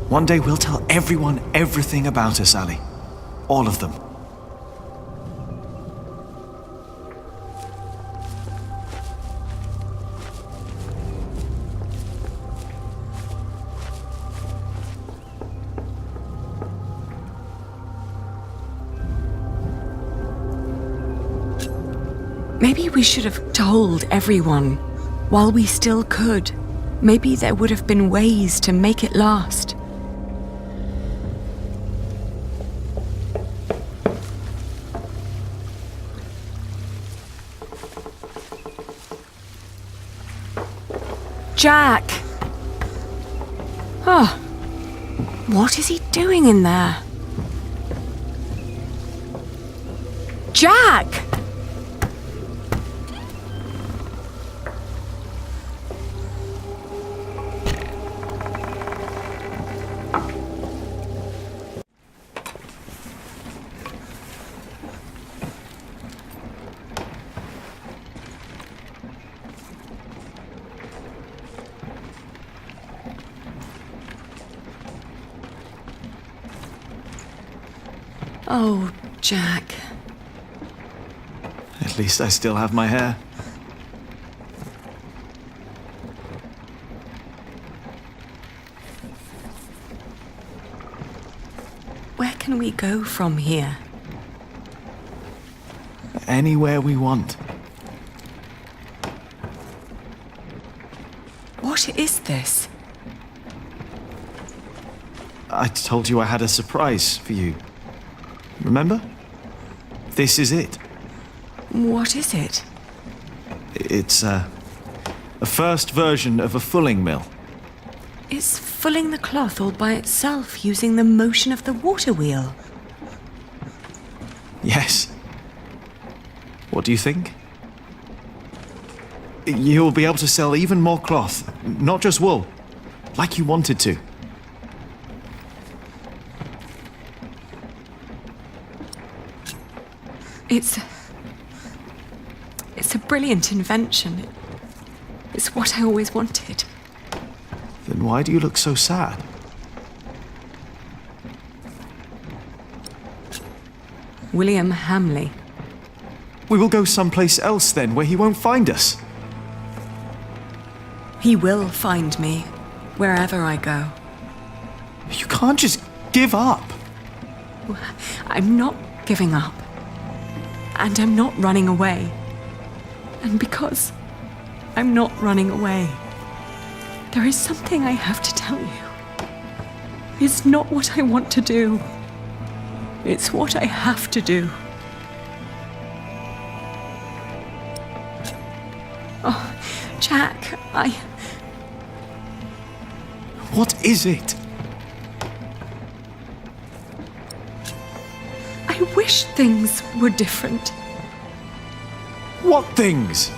One day we'll tell everyone everything about us, Ali. All of them. Maybe we should have told everyone while we still could. Maybe there would have been ways to make it last. Jack! Oh, what is he doing in there? Jack! Oh, Jack. At least I still have my hair. Where can we go from here? Anywhere we want. What is this? I told you I had a surprise for you. Remember? This is it. What is it? It's a first version of a fulling mill. It's fulling the cloth all by itself using the motion of the water wheel. Yes. What do you think? You'll be able to sell even more cloth, not just wool, like you wanted to. It's a brilliant invention. It's what I always wanted. Then why do you look so sad? William Hamley. We will go someplace else then, where he won't find us. He will find me, wherever I go. You can't just give up. I'm not giving up. And I'm not running away. And because I'm not running away, there is something I have to tell you. It's not what I want to do. It's what I have to do. Oh, Jack, What is it? I wish things were different. What things?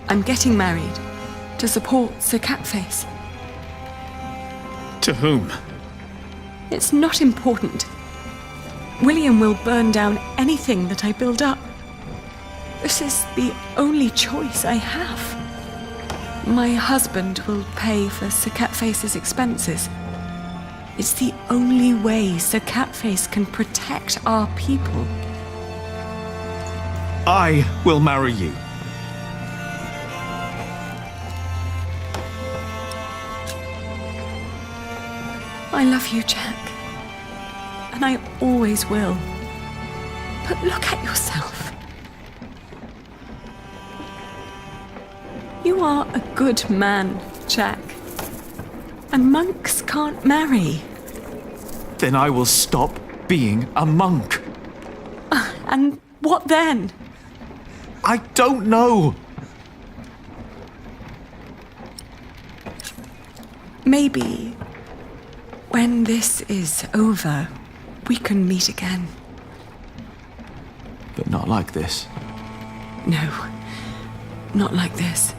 I'm getting married to support Sir Catface. To whom? It's not important. William will burn down anything that I build up. This is the only choice I have. My husband will pay for Sir Catface's expenses. It's the only way Sir Catface can protect our people. I will marry you. I love you, Jack. And I always will. But look at yourself. You are a good man, Jack. And monks can't marry. Then I will stop being a monk. And what then? I don't know. Maybe when this is over, we can meet again. But not like this. No, not like this.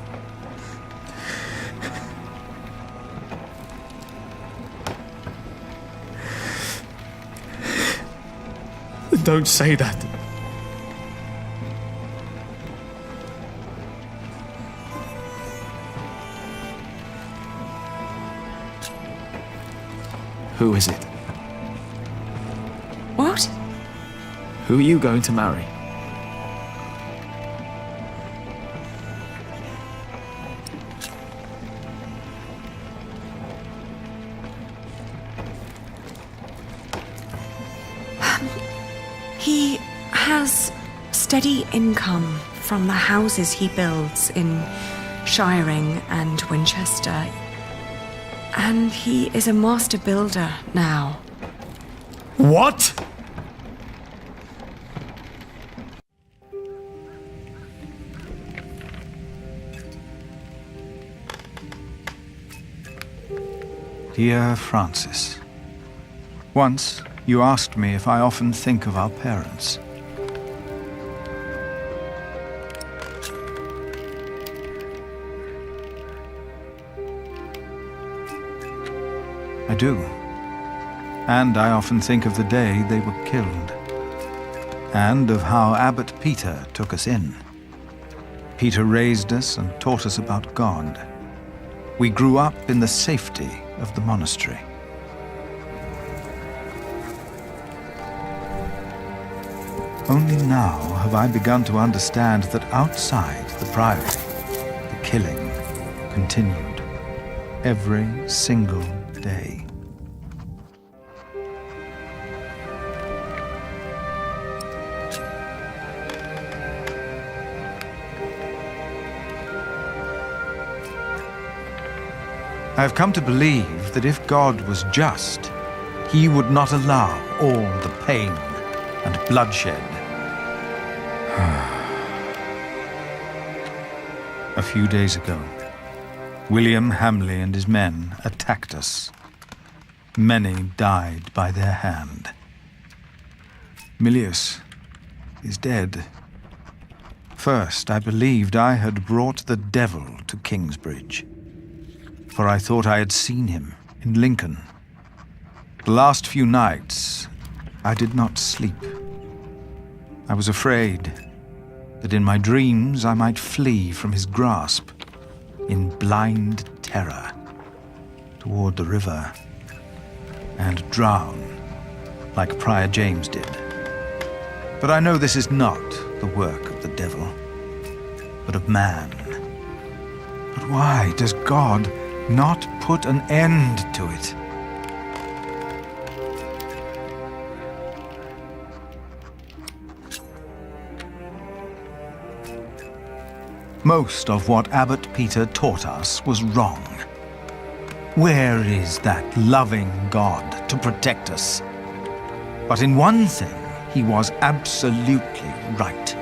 Don't say that. Who is it? What? Who are you going to marry? He has steady income from the houses he builds in Shiring and Winchester. And he is a master builder now. What? Dear Francis, once you asked me if I often think of our parents. I do. And I often think of the day they were killed. And of how Abbot Peter took us in. Peter raised us and taught us about God. We grew up in the safety of the monastery. Only now have I begun to understand that outside the priory, the killing continued every single day. I have come to believe that if God was just, he would not allow all the pain and bloodshed. A few days ago, William Hamley and his men attacked us. Many died by their hand. Milius is dead. First, I believed I had brought the devil to Kingsbridge, for I thought I had seen him in Lincoln. The last few nights, I did not sleep. I was afraid that in my dreams I might flee from his grasp in blind terror toward the river and drown like Prior James did. But I know this is not the work of the devil, but of man. But why does God not put an end to it? Most of what Abbot Peter taught us was wrong. Where is that loving God to protect us? But in one thing, he was absolutely right.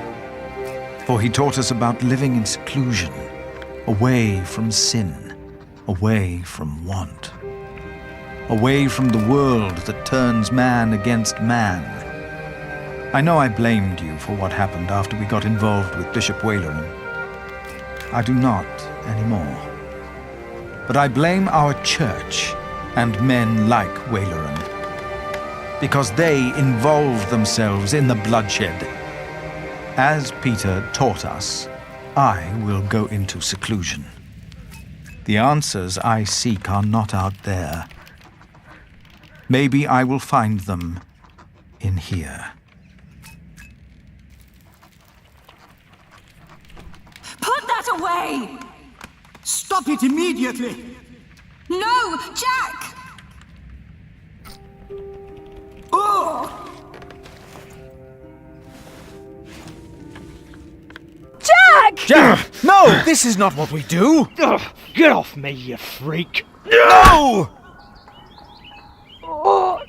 For he taught us about living in seclusion, away from sin, away from want, away from the world that turns man against man. I know I blamed you for what happened after we got involved with Bishop Waleran. I do not anymore. But I blame our church and men like Waleran, because they involve themselves in the bloodshed. As Peter taught us, I will go into seclusion. The answers I seek are not out there. Maybe I will find them in here. Put that away! Stop it immediately! No, Jack! Oh! Jack! Jack! No! This is not what we do! Ugh, get off me, you freak! No! Oh.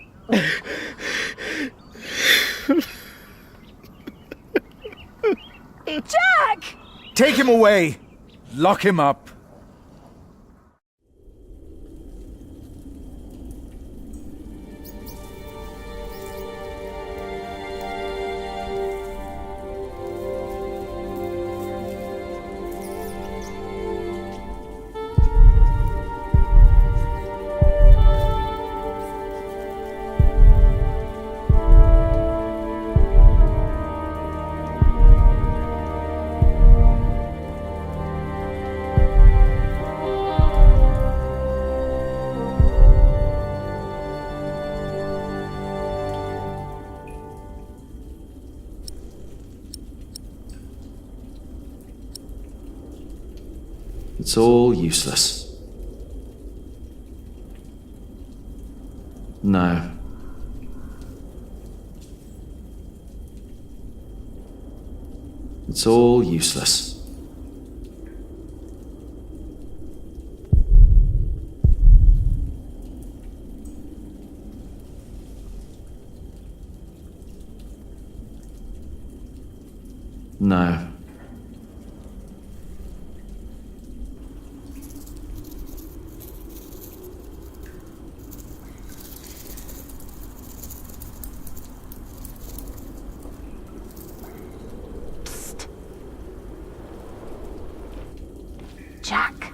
Jack! Take him away! Lock him up! It's all useless. No. It's all useless. No. Jack.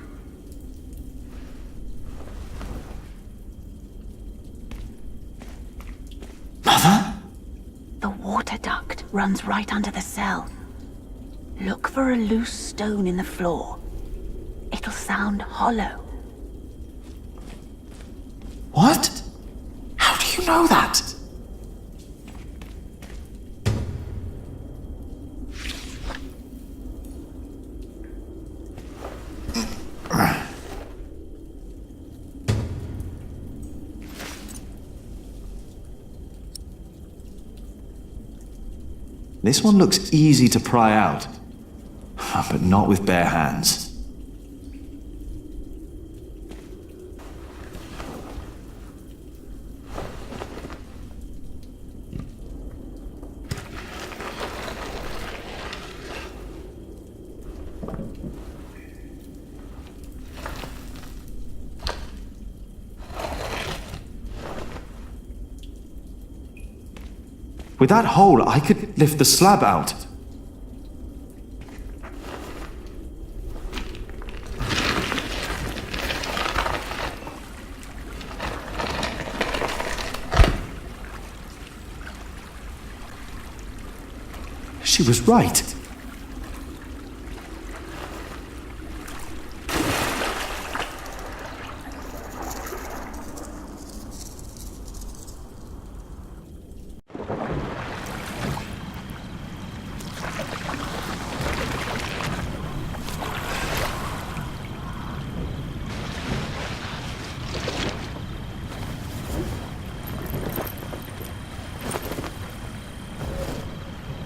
Mother? The water duct runs right under the cell. Look for a loose stone in the floor. It'll sound hollow. What? How do you know that? This one looks easy to pry out, but not with bare hands. With that hole, I could lift the slab out. She was right.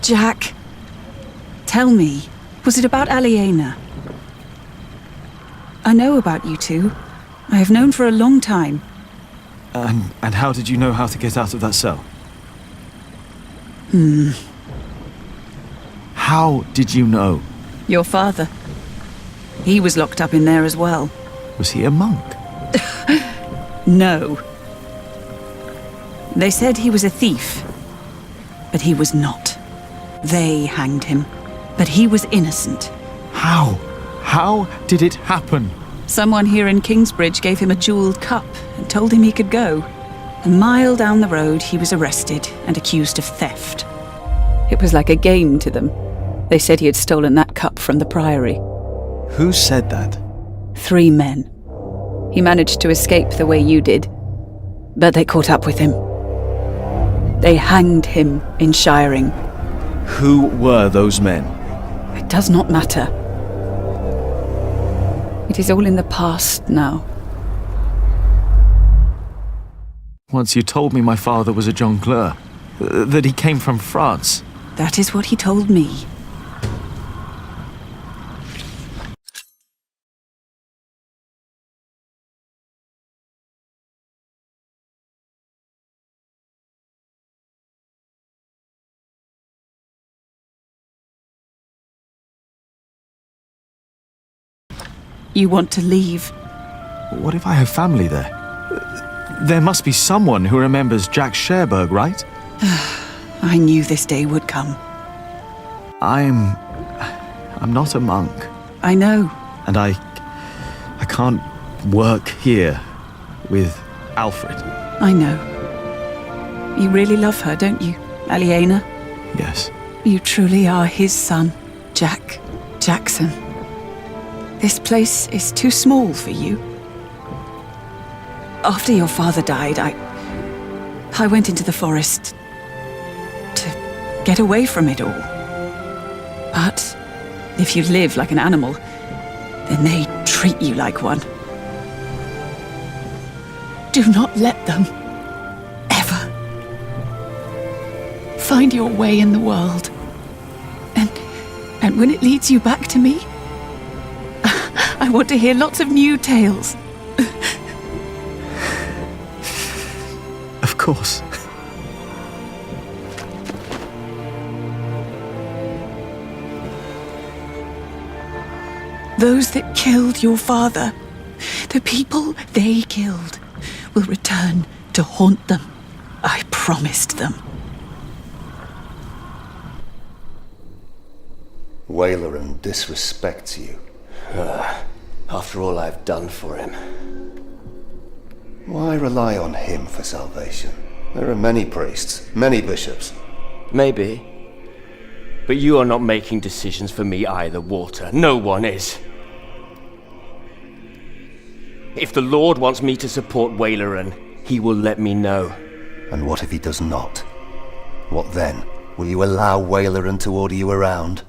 Jack, tell me, was it about Aliena? I know about you two. I have known for a long time. And how did you know how to get out of that cell? How did you know? Your father. He was locked up in there as well. Was he a monk? No. They said he was a thief, but he was not. They hanged him, but he was innocent. How? How did it happen? Someone here in Kingsbridge gave him a jeweled cup and told him he could go. A mile down the road, he was arrested and accused of theft. It was like a game to them. They said he had stolen that cup from the priory. Who said that? 3 men. He managed to escape the way you did, but they caught up with him. They hanged him in Shiring. Who were those men? It does not matter. It is all in the past now. Once you told me my father was a jongleur, that he came from France. That is what he told me. You want to leave? What if I have family there? There must be someone who remembers Jack Sherberg, right? I knew this day would come. I'm not a monk. I know. And I can't work here with Alfred. I know. You really love her, don't you, Aliena? Yes. You truly are his son, Jack Jackson. This place is too small for you. After your father died, I went into the forest to get away from it all. But if you live like an animal, then they treat you like one. Do not let them, ever, find your way in the world. And when it leads you back to me, I want to hear lots of new tales. Of course. Those that killed your father, the people they killed, will return to haunt them. I promised them. Wayleran disrespects you. After all I've done for him. Why rely on him for salvation? There are many priests, many bishops. Maybe. But you are not making decisions for me either, Walter. No one is. If the Lord wants me to support Wayleran, he will let me know. And what if he does not? What then? Will you allow Wayleran to order you around?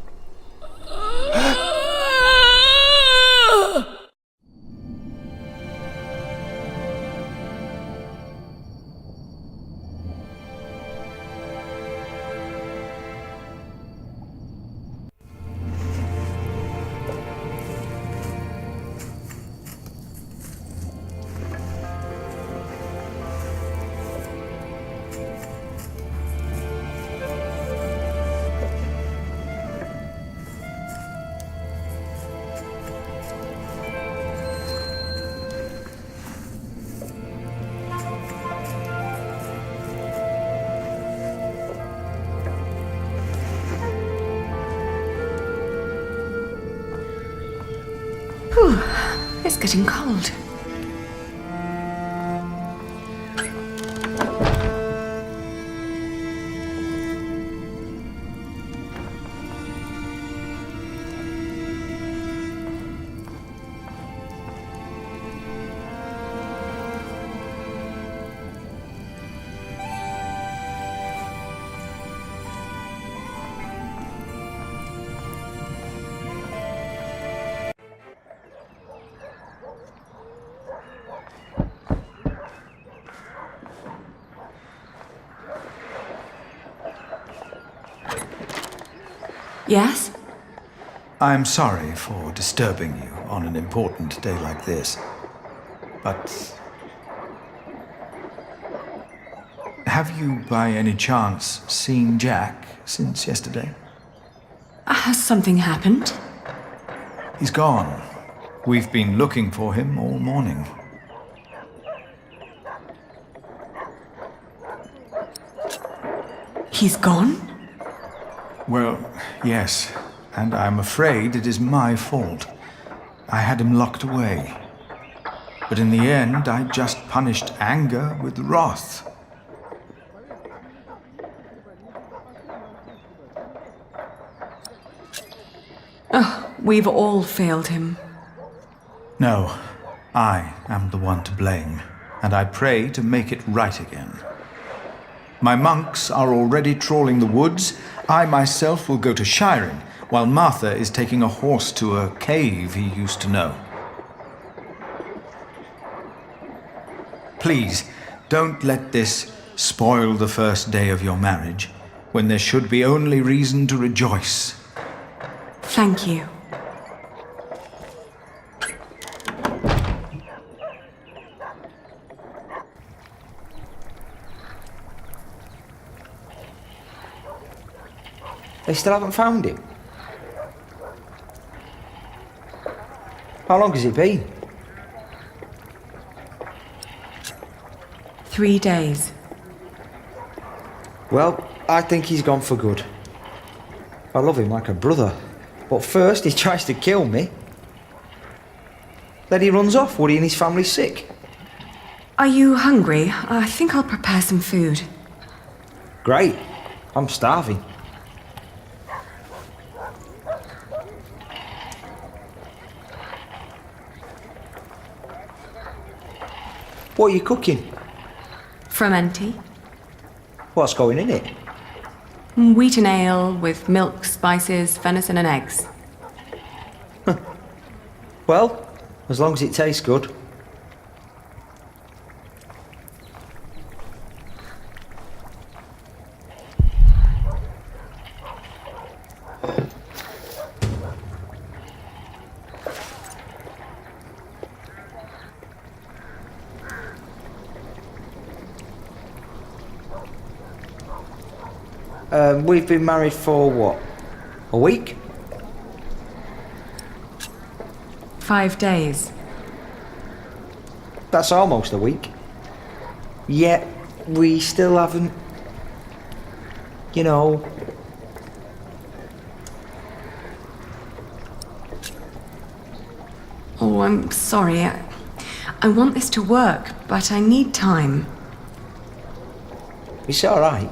It's getting cold. Yes? I'm sorry for disturbing you on an important day like this, but have you by any chance seen Jack since yesterday? Has something happened? He's gone. We've been looking for him all morning. He's gone? Well, yes, and I'm afraid it is my fault. I had him locked away. But in the end, I just punished anger with wrath. Oh, we've all failed him. No, I am the one to blame, and I pray to make it right again. My monks are already trawling the woods. I myself will go to Shiren, while Martha is taking a horse to a cave he used to know. Please, don't let this spoil the first day of your marriage, when there should be only reason to rejoice. Thank you. They still haven't found him? How long has it been? 3 days. Well, I think he's gone for good. I love him like a brother. But first he tries to kill me. Then he runs off. Woody and his family's sick. Are you hungry? I think I'll prepare some food. Great. I'm starving. What are you cooking? Frumenti. What's going in it? Wheaten ale with milk, spices, venison and eggs. Well, as long as it tastes good. We've been married for what? A week? 5 days. That's almost a week. Yet, we still haven't... You know... Oh, I'm sorry. I want this to work, but I need time. It's alright.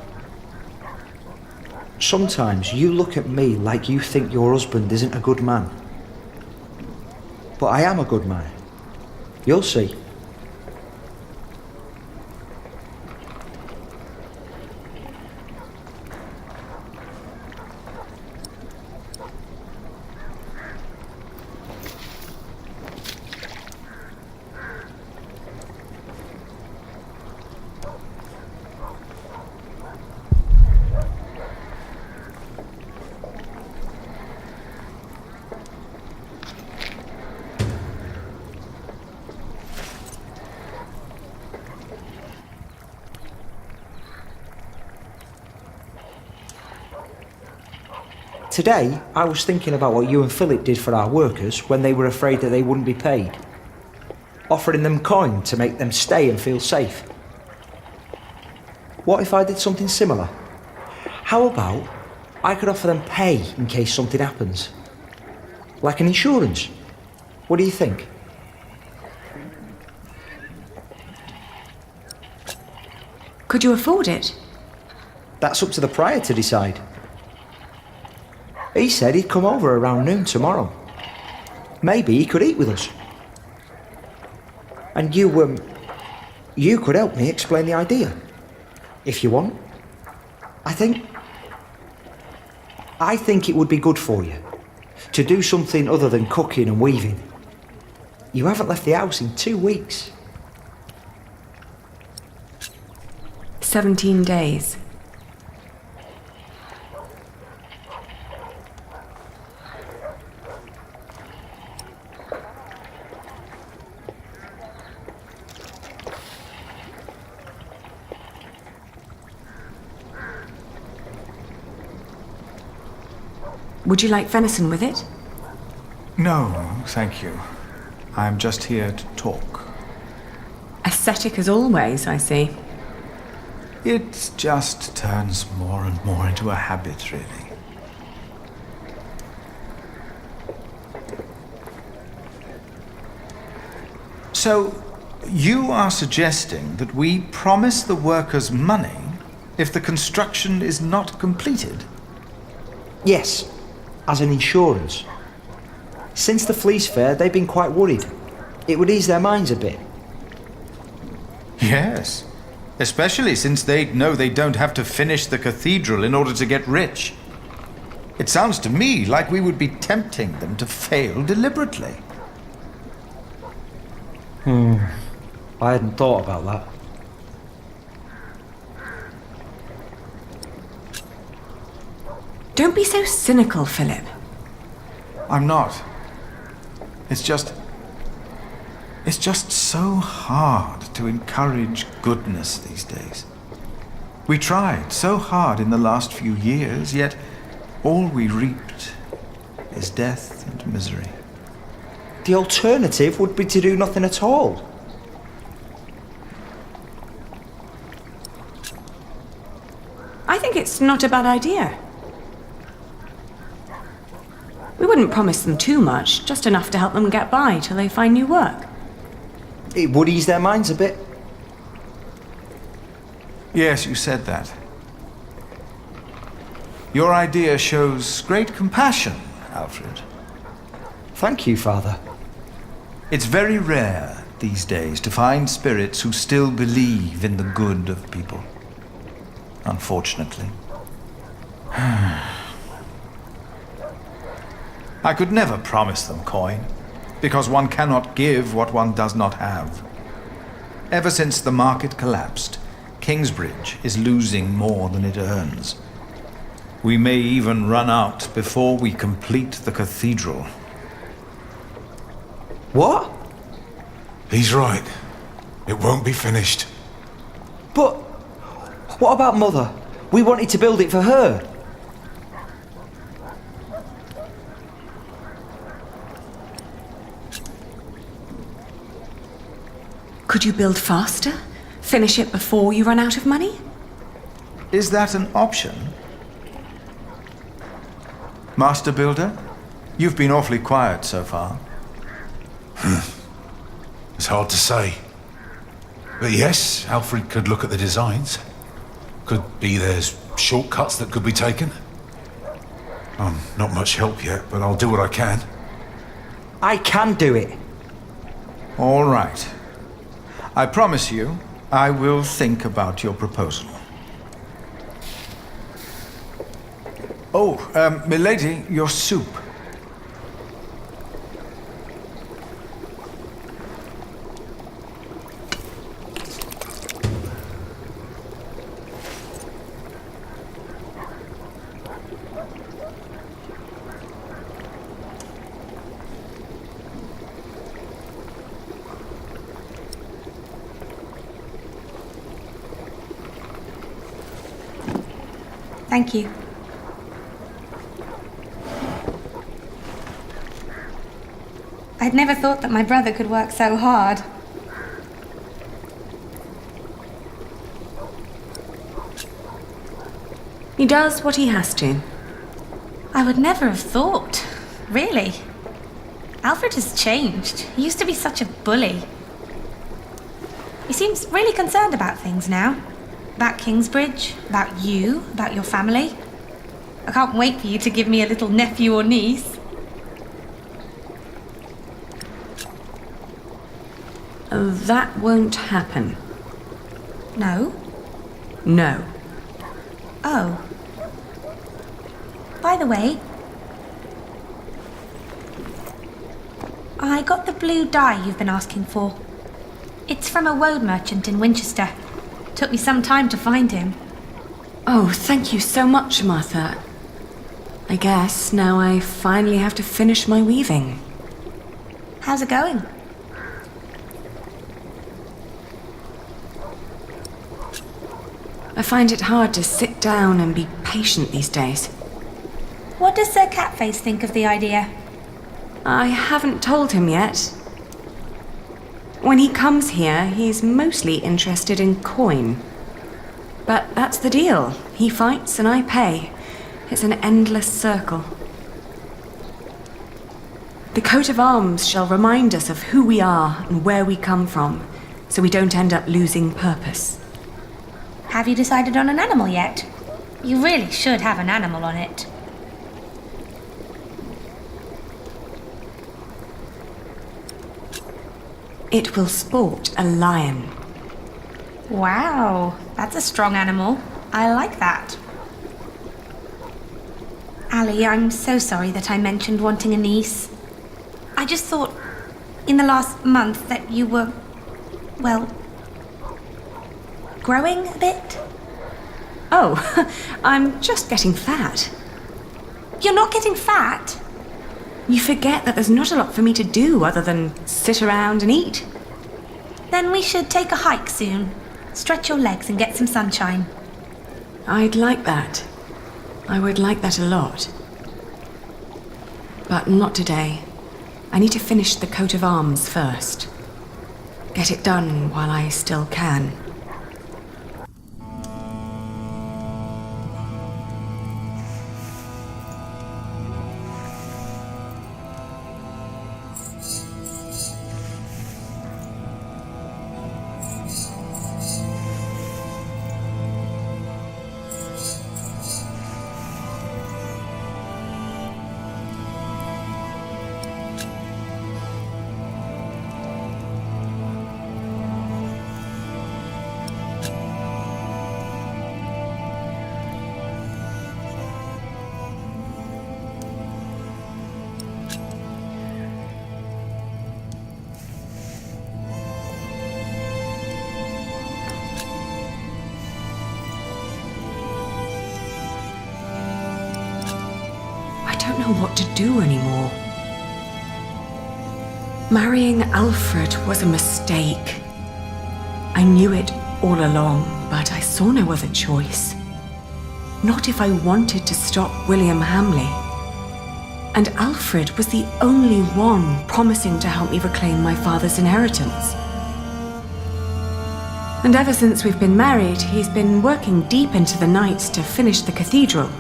Sometimes you look at me like you think your husband isn't a good man. But I am a good man. You'll see. Today, I was thinking about what you and Philip did for our workers when they were afraid that they wouldn't be paid. Offering them coin to make them stay and feel safe. What if I did something similar? How about I could offer them pay in case something happens? Like an insurance. What do you think? Could you afford it? That's up to the prior to decide. He said he'd come over around noon tomorrow. Maybe he could eat with us. And you could help me explain the idea. If you want. I think it would be good for you. To do something other than cooking and weaving. You haven't left the house in 2 weeks. 17 days. Would you like venison with it? No, thank you. I'm just here to talk. Ascetic as always, I see. It just turns more and more into a habit, really. So, you are suggesting that we promise the workers money if the construction is not completed? Yes, as an insurance. Since the Fleece Fair, they've been quite worried. It would ease their minds a bit. Yes, especially since they know they don't have to finish the cathedral in order to get rich. It sounds to me like we would be tempting them to fail deliberately. I hadn't thought about that. Don't be so cynical, Philip. I'm not. It's just so hard to encourage goodness these days. We tried so hard in the last few years, yet all we reaped is death and misery. The alternative would be to do nothing at all. I think it's not a bad idea. We wouldn't promise them too much, just enough to help them get by till they find new work. It would ease their minds a bit. Yes, you said that. Your idea shows great compassion, Alfred. Thank you, Father. It's very rare these days to find spirits who still believe in the good of people. Unfortunately. I could never promise them coin. because one cannot give what one does not have. Ever since the market collapsed, Kingsbridge is losing more than it earns. We may even run out before we complete the cathedral. What? He's right. It won't be finished. But what about Mother? We wanted to build it for her. Could you build faster? Finish it before you run out of money? Is that an option? Master Builder, you've been awfully quiet so far. It's hard to say. But yes, Alfred could look at the designs. Could be there's shortcuts that could be taken. I'm not much help yet, but I'll do what I can. I can do it. All right. I promise you, I will think about your proposal. Oh, milady, your soup. Thank you. I'd never thought that my brother could work so hard. He does what he has to. I would never have thought. Really. Alfred has changed. He used to be such a bully. He seems really concerned about things now. About Kingsbridge, about you, about your family. I can't wait for you to give me a little nephew or niece. That won't happen. No? No. Oh. By the way, I got the blue dye you've been asking for. It's from a woad merchant in Winchester. Took me some time to find him. Oh, thank you so much, Martha. I guess now I finally have to finish my weaving. How's it going? I find it hard to sit down and be patient these days. What does Sir Catface think of the idea? I haven't told him yet. When he comes here, he's mostly interested in coin. But that's the deal. He fights and I pay. It's an endless circle. The coat of arms shall remind us of who we are and where we come from, so we don't end up losing purpose. Have you decided on an animal yet? You really should have an animal on it. It will sport a lion. Wow, that's a strong animal. I like that. Ali, I'm so sorry that I mentioned wanting a niece. I just thought, in the last month, that you were, well, growing a bit? Oh, I'm just getting fat. You're not getting fat? You forget that there's not a lot for me to do other than sit around and eat. Then we should take a hike soon. Stretch your legs and get some sunshine. I'd like that. I would like that a lot. But not today. I need to finish the coat of arms first. Get it done while I still can. know what to do anymore. Marrying Alfred was a mistake. I knew it all along, but I saw no other choice. Not if I wanted to stop William Hamley. And Alfred was the only one promising to help me reclaim my father's inheritance. And ever since we've been married, he's been working deep into the nights to finish the cathedral.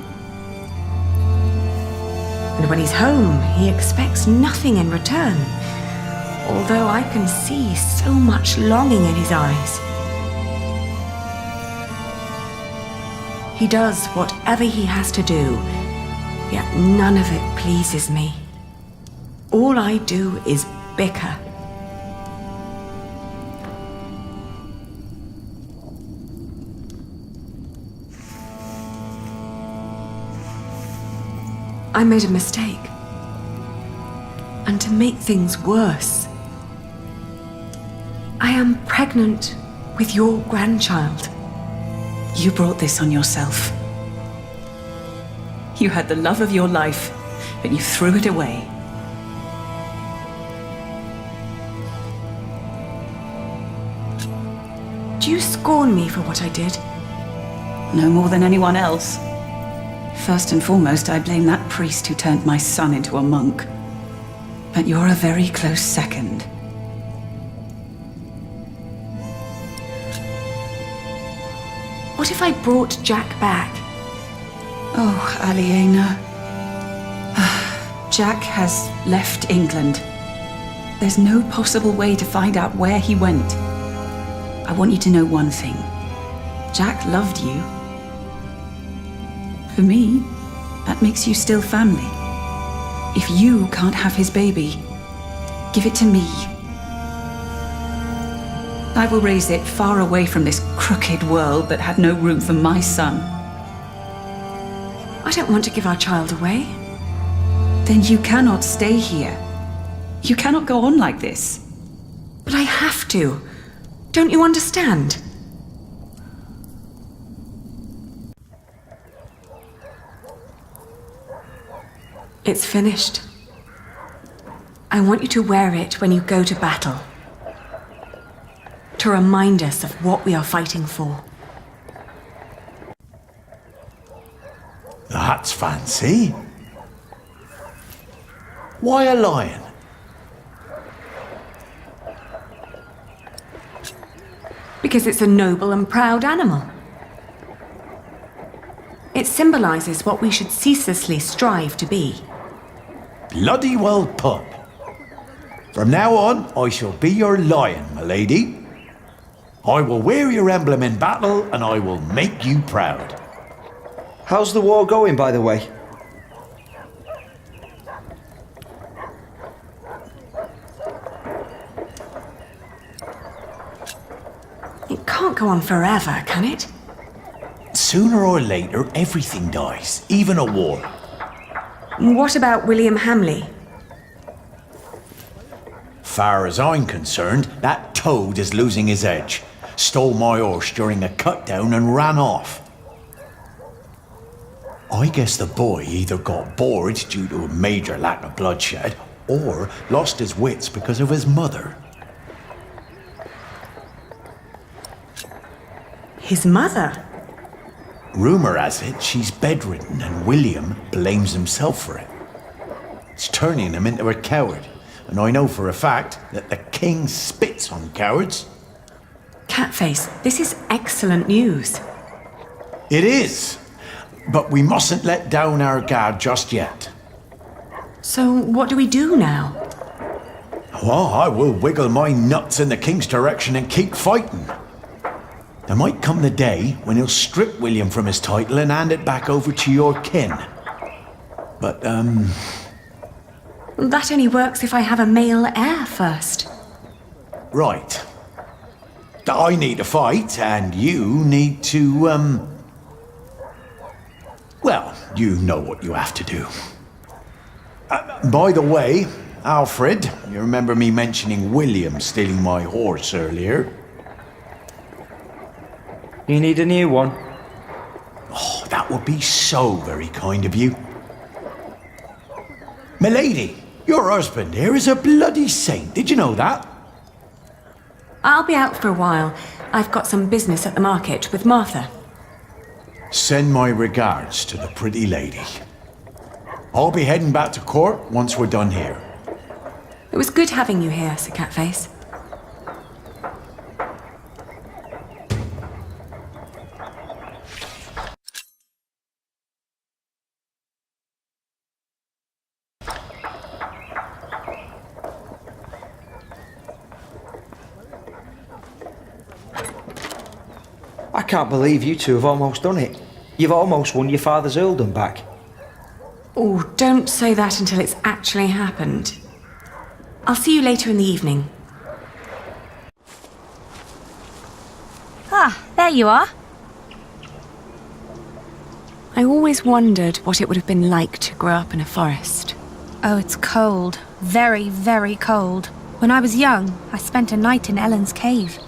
And when he's home, he expects nothing in return, although I can see so much longing in his eyes. He does whatever he has to do, yet none of it pleases me. All I do is bicker. I made a mistake. And to make things worse, I am pregnant with your grandchild. You brought this on yourself. You had the love of your life, but you threw it away. Do you scorn me for what I did? No more than anyone else. First and foremost, I blame that priest who turned my son into a monk. But you're a very close second. What if I brought Jack back? Oh, Aliena. Jack has left England. There's no possible way to find out where he went. I want you to know one thing. Jack loved you. For me, that makes you still family. If you can't have his baby, give it to me. I will raise it far away from this crooked world that had no room for my son. I don't want to give our child away. Then you cannot stay here. You cannot go on like this. But I have to. Don't you understand? It's finished. I want you to wear it when you go to battle. To remind us of what we are fighting for. That's fancy. Why a lion? Because it's a noble and proud animal. It symbolizes what we should ceaselessly strive to be. Bloody well put. From now on, I shall be your lion, my lady. I will wear your emblem in battle, and I will make you proud. How's the war going, by the way? It can't go on forever, can it? Sooner or later, everything dies, even a war. What about William Hamley? Far as I'm concerned, that toad is losing his edge. Stole my horse during a cut down and ran off. I guess the boy either got bored due to a major lack of bloodshed, or lost his wits because of his mother. His mother? Rumour has it she's bedridden and William blames himself for it. It's turning him into a coward, and I know for a fact that the king spits on cowards. Catface, this is excellent news. It is, but we mustn't let down our guard just yet. So what do we do now? Well, I will wiggle my nuts in the king's direction and keep fighting. There might come the day when he'll strip William from his title and hand it back over to your kin. But, That only works if I have a male heir first. Right. I need to fight, and you need to, well, you know what you have to do. By the way, Alfred, you remember me mentioning William stealing my horse earlier? You need a new one? Oh, that would be so very kind of you. Milady, your husband here is a bloody saint. Did you know that? I'll be out for a while. I've got some business at the market with Martha. Send my regards to the pretty lady. I'll be heading back to court once we're done here. It was good having you here, Sir Catface. I can't believe you two have almost done it. You've almost won your father's earldom back. Oh, don't say that until it's actually happened. I'll see you later in the evening. Ah, there you are. I always wondered what it would have been like to grow up in a forest. Oh, it's cold. Very, very cold. When I was young, I spent a night in Ellen's cave.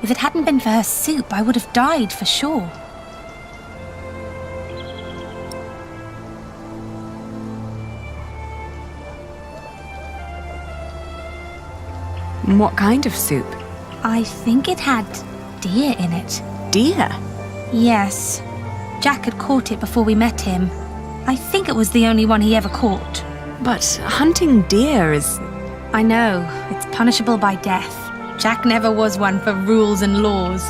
If it hadn't been for her soup, I would have died for sure. What kind of soup? I think it had deer in it. Deer? Yes. Jack had caught it before we met him. I think it was the only one he ever caught. But hunting deer is... I know. It's punishable by death. Jack never was one for rules and laws.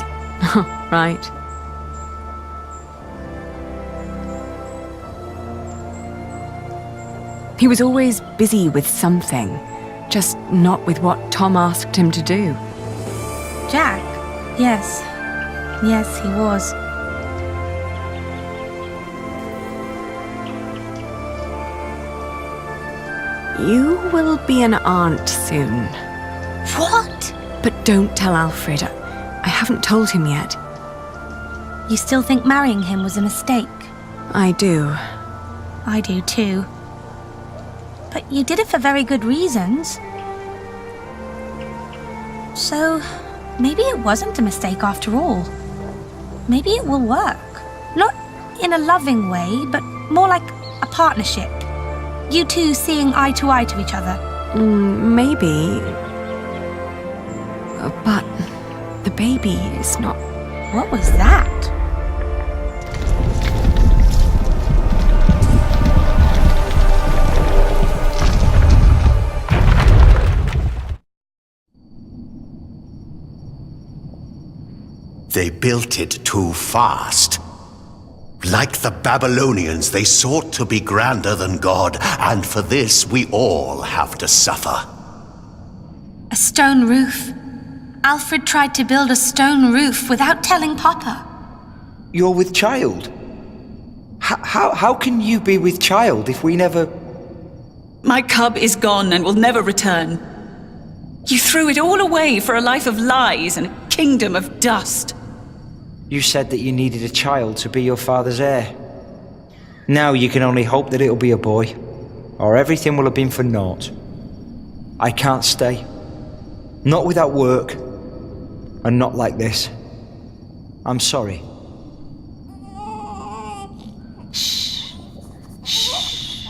Right. He was always busy with something, just not with what Tom asked him to do. Jack? Yes. Yes, he was. You will be an aunt soon. What? But don't tell Alfred. I haven't told him yet. You still think marrying him was a mistake? I do. I do too. But you did it for very good reasons. So, maybe it wasn't a mistake after all. Maybe it will work. Not in a loving way, but more like a partnership. You two seeing eye to eye to each other. Maybe. But the baby is not... What was that? They built it too fast. Like the Babylonians, they sought to be grander than God, and for this we all have to suffer. A stone roof. Alfred tried to build a stone roof without telling Papa. You're with child? How can you be with child if we never... My cub is gone and will never return. You threw it all away for a life of lies and a kingdom of dust. You said that you needed a child to be your father's heir. Now you can only hope that it'll be a boy, or everything will have been for naught. I can't stay. Not without work, and not like this. I'm sorry. Shh. Shh.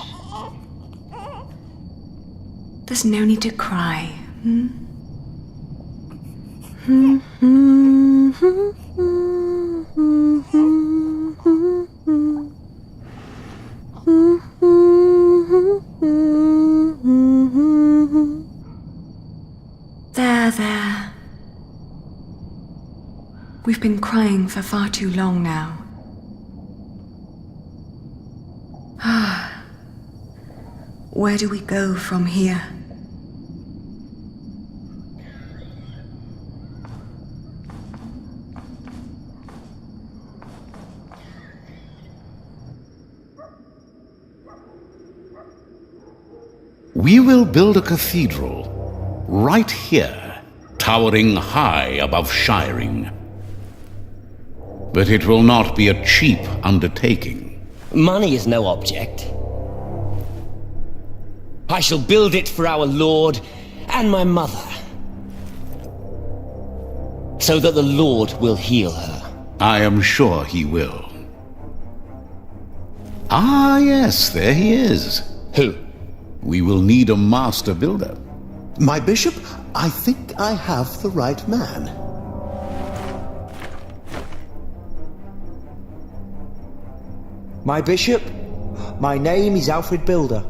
There's no need to cry. There. We've been crying for far too long now. Where do we go from here? We will build a cathedral right here, towering high above Shiring. But it will not be a cheap undertaking. Money is no object. I shall build it for our Lord and my mother, so that the Lord will heal her. I am sure he will. Ah, yes, there he is. Who? We will need a master builder. My bishop, I think I have the right man. My bishop, my name is Alfred Builder.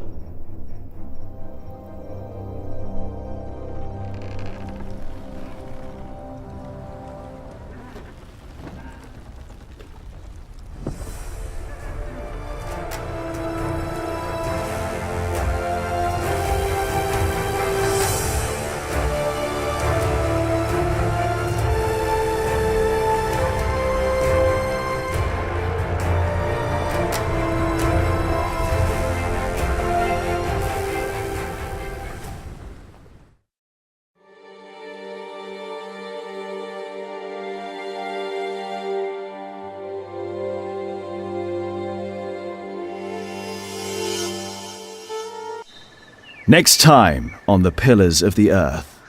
Next time on The Pillars of the Earth,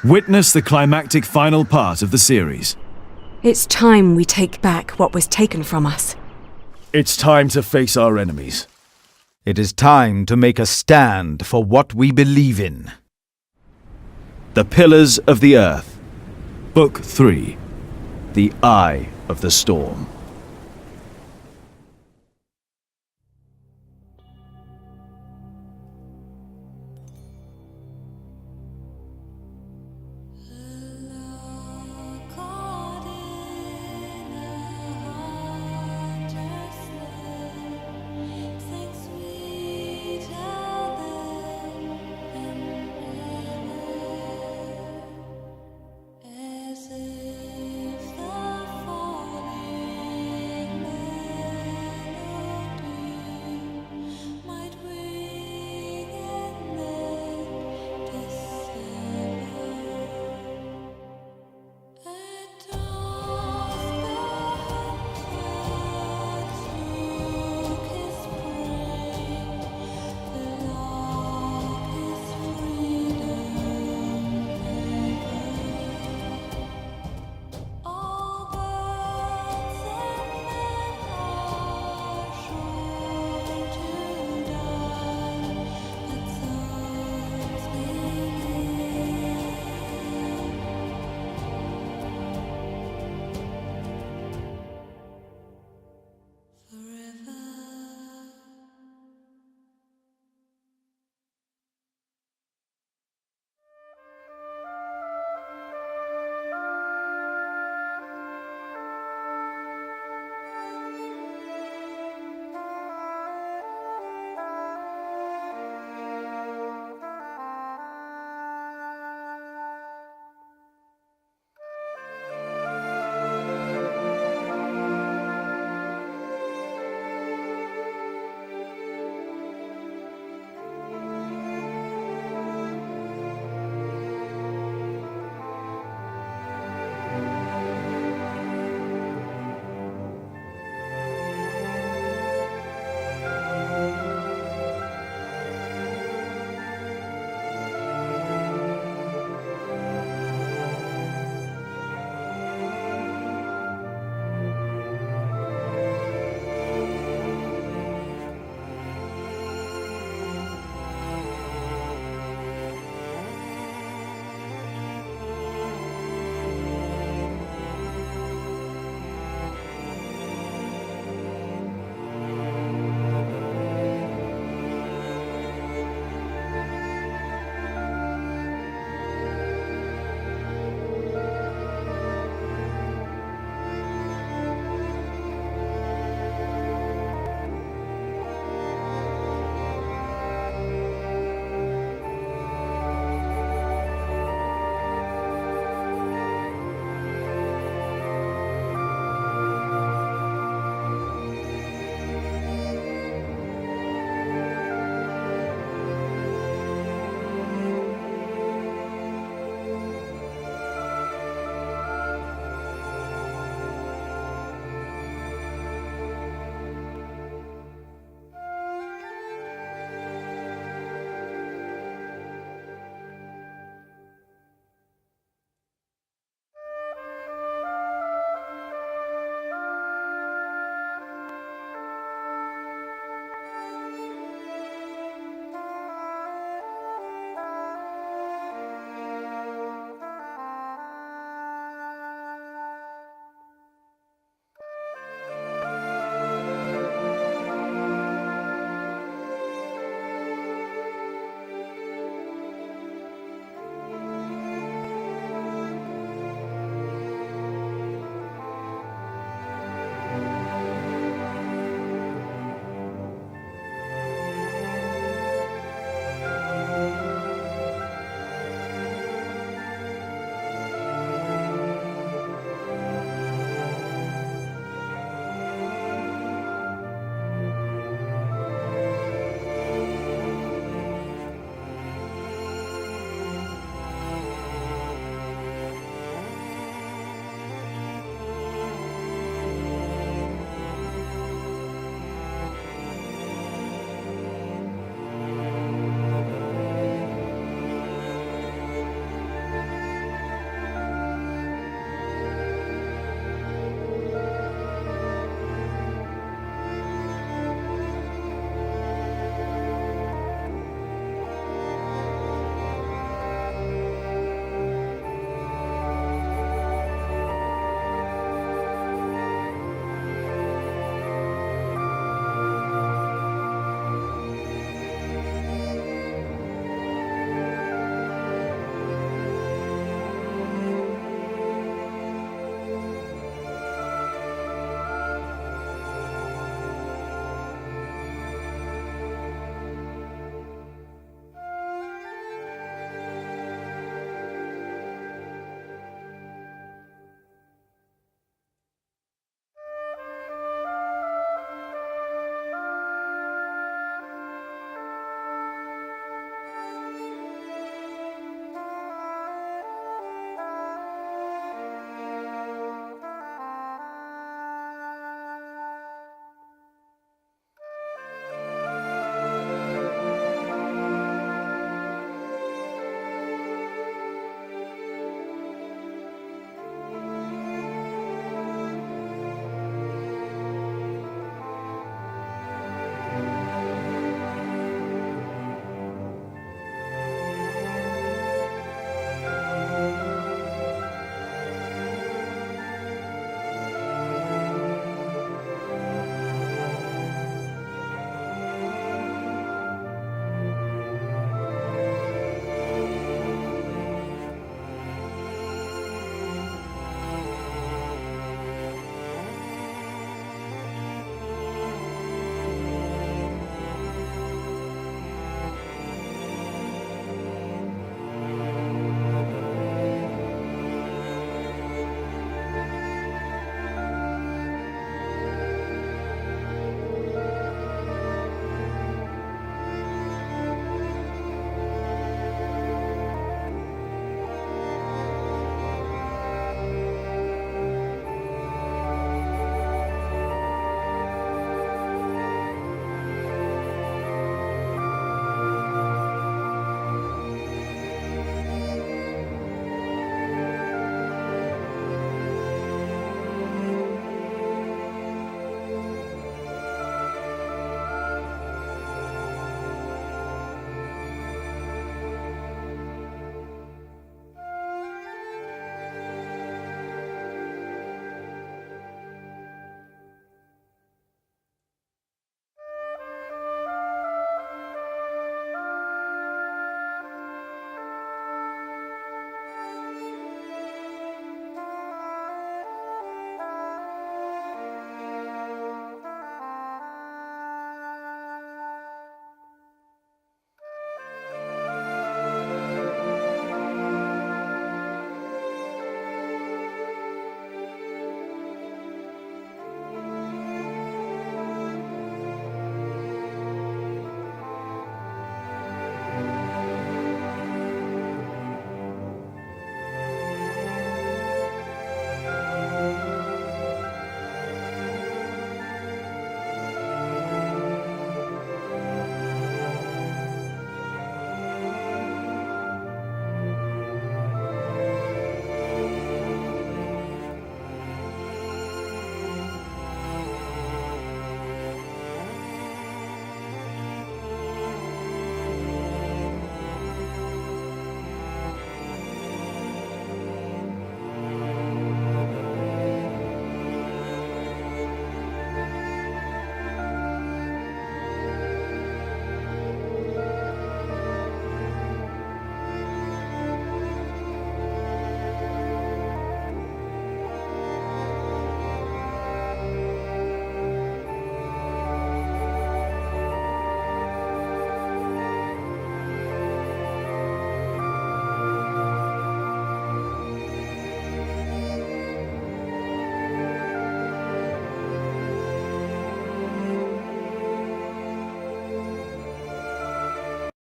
witness the climactic final part of the series. It's time we take back what was taken from us. It's time to face our enemies. It is time to make a stand for what we believe in. The Pillars of the Earth, Book 3, The Eye of the Storm.